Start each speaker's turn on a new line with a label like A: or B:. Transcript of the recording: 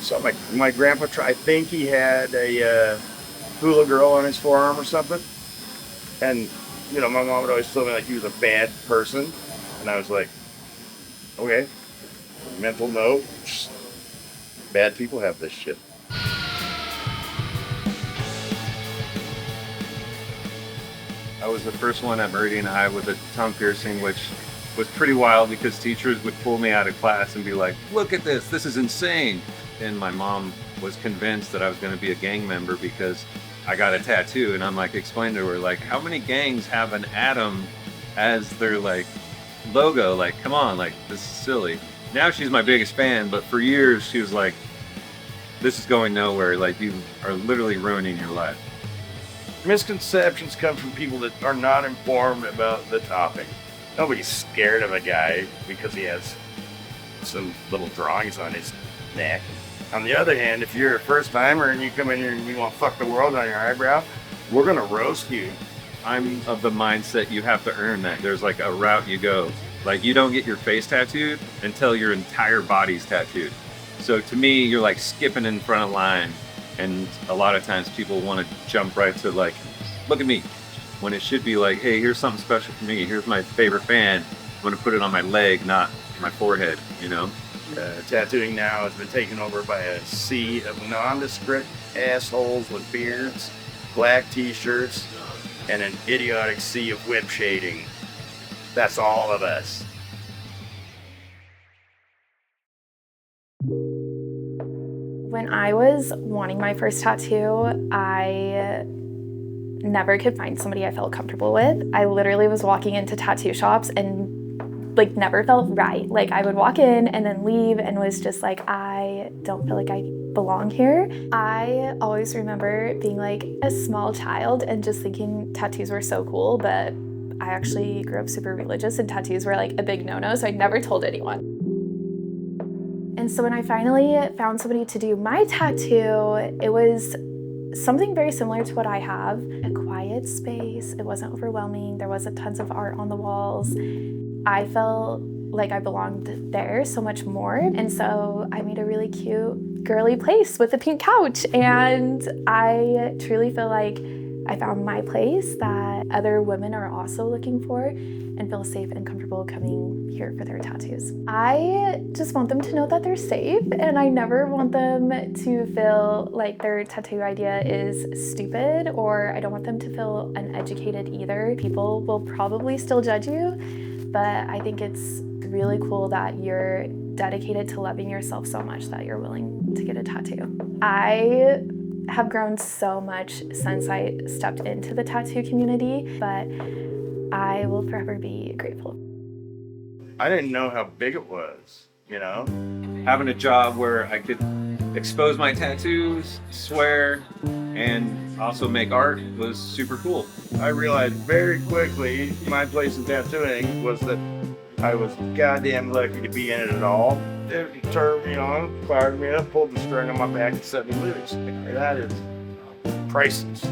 A: So my grandpa I think he had a hula girl on his forearm or something. And, my mom would always tell me like he was a bad person. And I was like, okay, mental note, bad people have this shit.
B: I was the first one at Meridian High with a tongue piercing, which was pretty wild because teachers would pull me out of class and be like, look at this is insane. And my mom was convinced that I was going to be a gang member because I got a tattoo. And I'm like, explain to her, like, how many gangs have an atom as their like logo? Like, come on, like, this is silly. Now she's my biggest fan, but for years she was like, this is going nowhere. Like, you are literally ruining your life.
A: Misconceptions come from people that are not informed about the topic. Nobody's scared of a guy because he has some little drawings on his neck. On the other hand, if you're a first timer and you come in here and you want to fuck the world on your eyebrow, we're gonna roast you.
B: I'm of the mindset you have to earn that. There's like a route you go. Like, you don't get your face tattooed until your entire body's tattooed. So to me, you're like skipping in front of line. And a lot of times people want to jump right to like, look at me. When it should be like, hey, here's something special for me. Here's my favorite fan. I'm going to put it on my leg, not my forehead,
A: Tattooing now has been taken over by a sea of nondescript assholes with beards, black t-shirts, and an idiotic sea of whip shading. That's all of us.
C: When I was wanting my first tattoo, I never could find somebody I felt comfortable with. I literally was walking into tattoo shops and never felt right. Like, I would walk in and then leave and was just like, I don't feel like I belong here. I always remember being like a small child and just thinking tattoos were so cool, but I actually grew up super religious and tattoos were like a big no-no, so I never told anyone. And so when I finally found somebody to do my tattoo, it was something very similar to what I have. A quiet space, it wasn't overwhelming, there wasn't tons of art on the walls. I felt like I belonged there so much more. And so I made a really cute, girly place with a pink couch. And I truly feel like I found my place that other women are also looking for and feel safe and comfortable coming here for their tattoos. I just want them to know that they're safe, and I never want them to feel like their tattoo idea is stupid, or I don't want them to feel uneducated either. People will probably still judge you, but I think it's really cool that you're dedicated to loving yourself so much that you're willing to get a tattoo. I have grown so much since I stepped into the tattoo community, but I will forever be grateful.
A: I didn't know how big it was,
B: Having a job where I could expose my tattoos, swear, and also make art was super cool.
A: I realized very quickly my place in tattooing was that I was goddamn lucky to be in it at all. It turned me on, fired me up, pulled the string on my back, and set me loose. That is priceless.